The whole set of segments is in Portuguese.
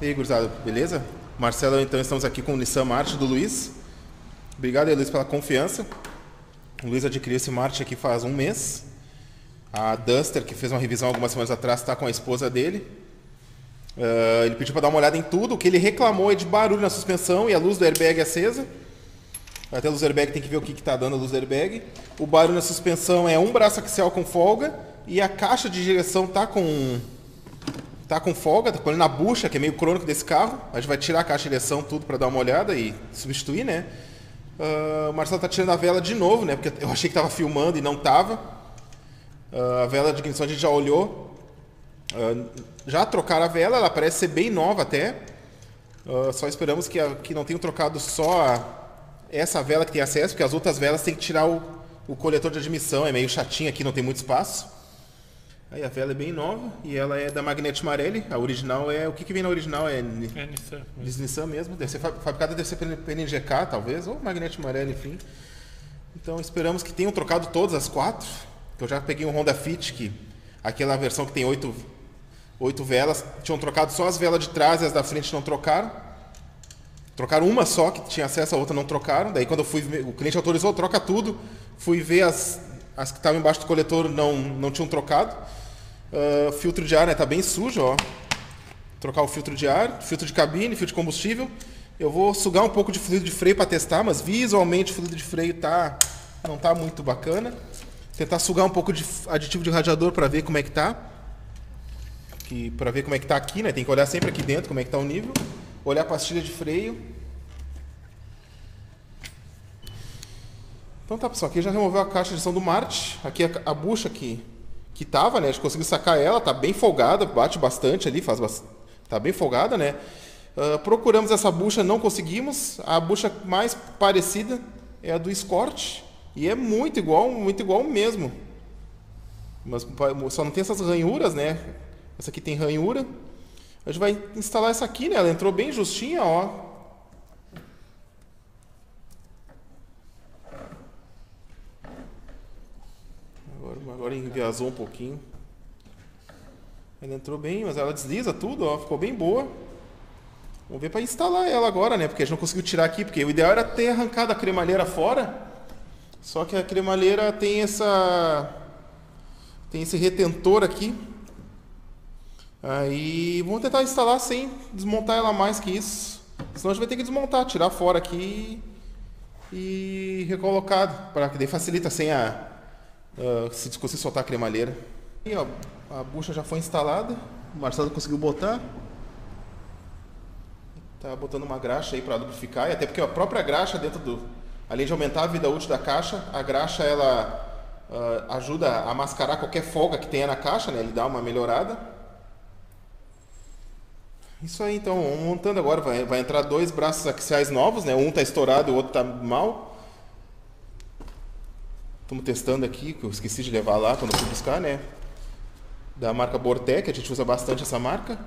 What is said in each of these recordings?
E aí, gurizada, beleza? Marcelo, então estamos aqui com o Nissan March do Luiz. Obrigado aí, Luiz, pela confiança. O Luiz adquiriu esse March aqui faz um mês. A Duster, que fez uma revisão algumas semanas atrás, está com a esposa dele. Ele pediu para dar uma olhada em tudo. O que ele reclamou é de barulho na suspensão e a luz do airbag acesa. Até a luz do airbag tem que ver o que está dando a luz do airbag. O barulho na suspensão é um braço axial com folga e a caixa de direção tá com folga, tá com ele na bucha, que é meio crônico desse carro. A gente vai tirar a caixa de direção, tudo, para dar uma olhada e substituir, né? O Marcelo tá tirando a vela de novo, né? Porque eu achei que tava filmando e não tava. A vela de ignição a gente já olhou. Já trocaram a vela, ela parece ser bem nova até. Só esperamos que não tenham trocado só essa vela que tem acesso, porque as outras velas tem que tirar o coletor de admissão. É meio chatinho aqui, não tem muito espaço. Aí a vela é bem nova e ela é da Magnete Marelli. A original é... O que vem na original é Nissan. Nissan mesmo. Deve ser fabricada, deve ser PNGK, talvez, ou Magnete Marelli, enfim. Então esperamos que tenham trocado todas as quatro. Eu já peguei um Honda Fit, que aquela versão que tem oito velas, tinham trocado só as velas de trás e as da frente não trocaram. Trocaram uma só, que tinha acesso, a outra não trocaram. Daí quando eu fui ver, o cliente autorizou, troca tudo. Fui ver as que estavam embaixo do coletor não tinham trocado. Filtro de ar, né? Tá bem sujo, ó. Trocar o filtro de ar, filtro de cabine, filtro de combustível. Eu vou sugar um pouco de fluido de freio para testar, mas visualmente o fluido de freio não tá muito bacana. Tentar sugar um pouco de aditivo de radiador para ver como é que tá. Para ver como é que tá aqui, né? Tem que olhar sempre aqui dentro como é que tá o nível. Olhar a pastilha de freio. Então tá, pessoal, aqui já removeu a caixa de direção do March. Aqui a bucha que tava, né? A gente conseguiu sacar ela, tá bem folgada, bate bastante ali, tá bem folgada, né? Procuramos essa bucha, não conseguimos. A bucha mais parecida é a do Escort e é muito igual mesmo. Mas só não tem essas ranhuras, né? Essa aqui tem ranhura. A gente vai instalar essa aqui, né? Ela entrou bem justinha, ó. Agora enviasou um pouquinho. Ela entrou bem, mas ela desliza tudo, ó. Ficou bem boa. Vamos ver para instalar ela agora, né? Porque a gente não conseguiu tirar aqui, porque o ideal era ter arrancado a cremalheira fora. Só que a cremalheira tem esse retentor aqui. Aí vamos tentar instalar sem desmontar ela mais que isso. Senão a gente vai ter que desmontar, tirar fora aqui e recolocar, para que daí facilita sem se conseguir soltar a cremalheira. E ó, a bucha já foi instalada, o Marcelo conseguiu botar. Tá botando uma graxa aí para lubrificar, e até porque a própria graxa além de aumentar a vida útil da caixa, a graxa ela ajuda a mascarar qualquer folga que tenha na caixa, né? Ele dá uma melhorada. Isso aí, então, vamos montando agora. Vai entrar dois braços axiais novos, né? Um tá estourado e o outro tá mal. Estamos testando aqui, que eu esqueci de levar lá quando eu fui buscar, né? Da marca Bortec, a gente usa bastante essa marca.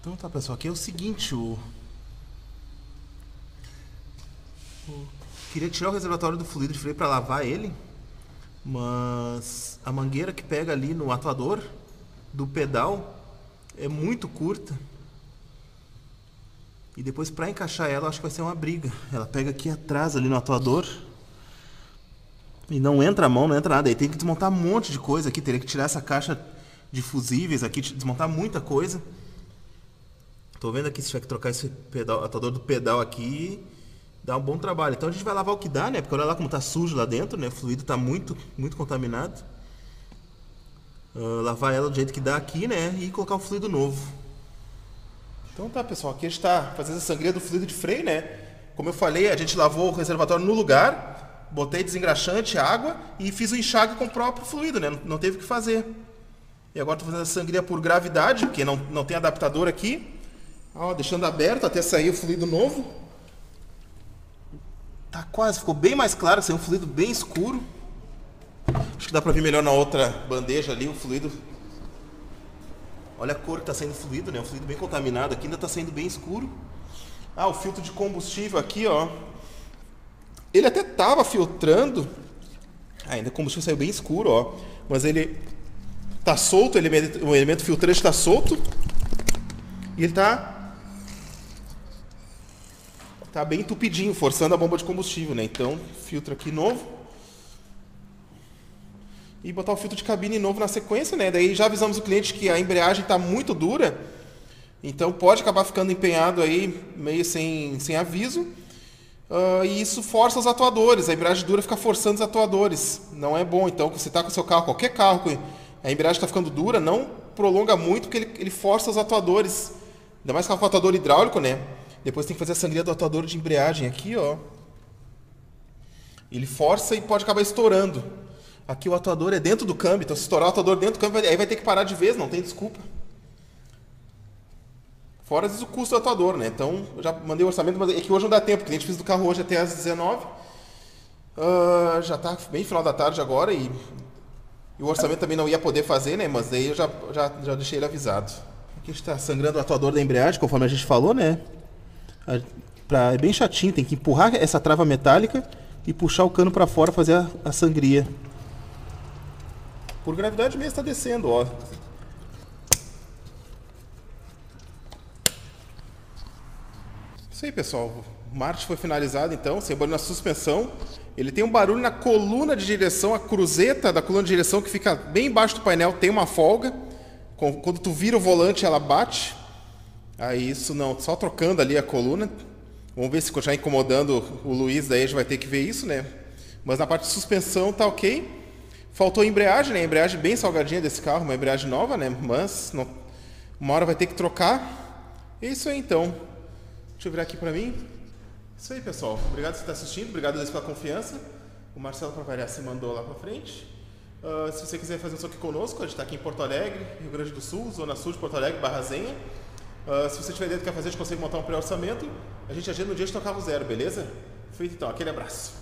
Então tá, pessoal, aqui é o seguinte, queria tirar o reservatório do fluido de freio para lavar ele, mas a mangueira que pega ali no atuador do pedal é muito curta. E depois para encaixar ela, acho que vai ser uma briga. Ela pega aqui atrás ali no atuador e não entra a mão, não entra nada. Aí tem que desmontar um monte de coisa aqui, teria que tirar essa caixa de fusíveis aqui, desmontar muita coisa. Tô vendo aqui se tiver que trocar esse atuador do pedal aqui, dá um bom trabalho. Então a gente vai lavar o que dá, né? Porque olha lá como tá sujo lá dentro, né? O fluido tá muito contaminado. Lavar ela do jeito que dá aqui, né? E colocar o fluido novo. Então tá, pessoal, aqui a gente tá fazendo a sangria do fluido de freio, né? Como eu falei, a gente lavou o reservatório no lugar, botei desengraxante, água e fiz o enxágue com o próprio fluido, né? Não teve o que fazer. E agora tô fazendo a sangria por gravidade, porque não tem adaptador aqui. Ó, deixando aberto até sair o fluido novo. Tá quase, ficou bem mais claro, saiu um fluido bem escuro. Acho que dá pra ver melhor na outra bandeja ali o fluido. Olha a cor que tá saindo fluido, né? Um fluido bem contaminado aqui, ainda tá saindo bem escuro. O filtro de combustível aqui, ó. Ele até tava filtrando. Ainda o combustível saiu bem escuro, ó. Mas ele tá solto, o elemento filtrante está solto. E ele tá bem entupidinho, forçando a bomba de combustível, né? Então, filtro aqui novo. E botar o filtro de cabine novo na sequência, né? Daí já avisamos o cliente que a embreagem está muito dura, então pode acabar ficando empenhado aí meio sem aviso. E isso força os atuadores. A embreagem dura fica forçando os atuadores. Não é bom. Então, você está com o seu carro, qualquer carro, a embreagem está ficando dura, não prolonga muito, porque ele força os atuadores. Ainda mais carro com atuador hidráulico, né? Depois tem que fazer a sangria do atuador de embreagem aqui, ó. Ele força e pode acabar estourando. Aqui o atuador é dentro do câmbio, então se estourar o atuador dentro do câmbio, aí vai ter que parar de vez, não tem desculpa. Fora às vezes o custo do atuador, né? Então, eu já mandei o orçamento, mas é que hoje não dá tempo. O cliente fez do carro hoje até às 19. Já está bem final da tarde agora e o orçamento também não ia poder fazer, né? Mas daí eu já deixei ele avisado. Aqui está sangrando o atuador da embreagem, conforme a gente falou, né? É bem chatinho, tem que empurrar essa trava metálica e puxar o cano para fora, fazer a sangria. Por gravidade mesmo está descendo, ó. Isso aí, pessoal. O Marte foi finalizado, então, sem barulho na suspensão. Ele tem um barulho na coluna de direção, a cruzeta da coluna de direção que fica bem embaixo do painel, tem uma folga. Quando tu vira o volante, ela bate. Aí isso não, só trocando ali a coluna. Vamos ver se continuar incomodando o Luiz, daí a gente vai ter que ver isso, né? Mas na parte de suspensão tá ok. Faltou a embreagem, né? A embreagem bem salgadinha desse carro, uma embreagem nova, né? Mas uma hora vai ter que trocar. É isso aí, então. Deixa eu virar aqui pra mim. Isso aí, pessoal. Obrigado por estar assistindo. Obrigado a Deus pela confiança. O Marcelo para variar se mandou lá pra frente. Se você quiser fazer um som aqui conosco, a gente está aqui em Porto Alegre, Rio Grande do Sul, Zona Sul de Porto Alegre, Barrazenha. Se você tiver dentro e quer fazer, a gente consegue montar um pré-orçamento. A gente agenda no dia de tocar no zero, beleza? Feito então. Aquele abraço.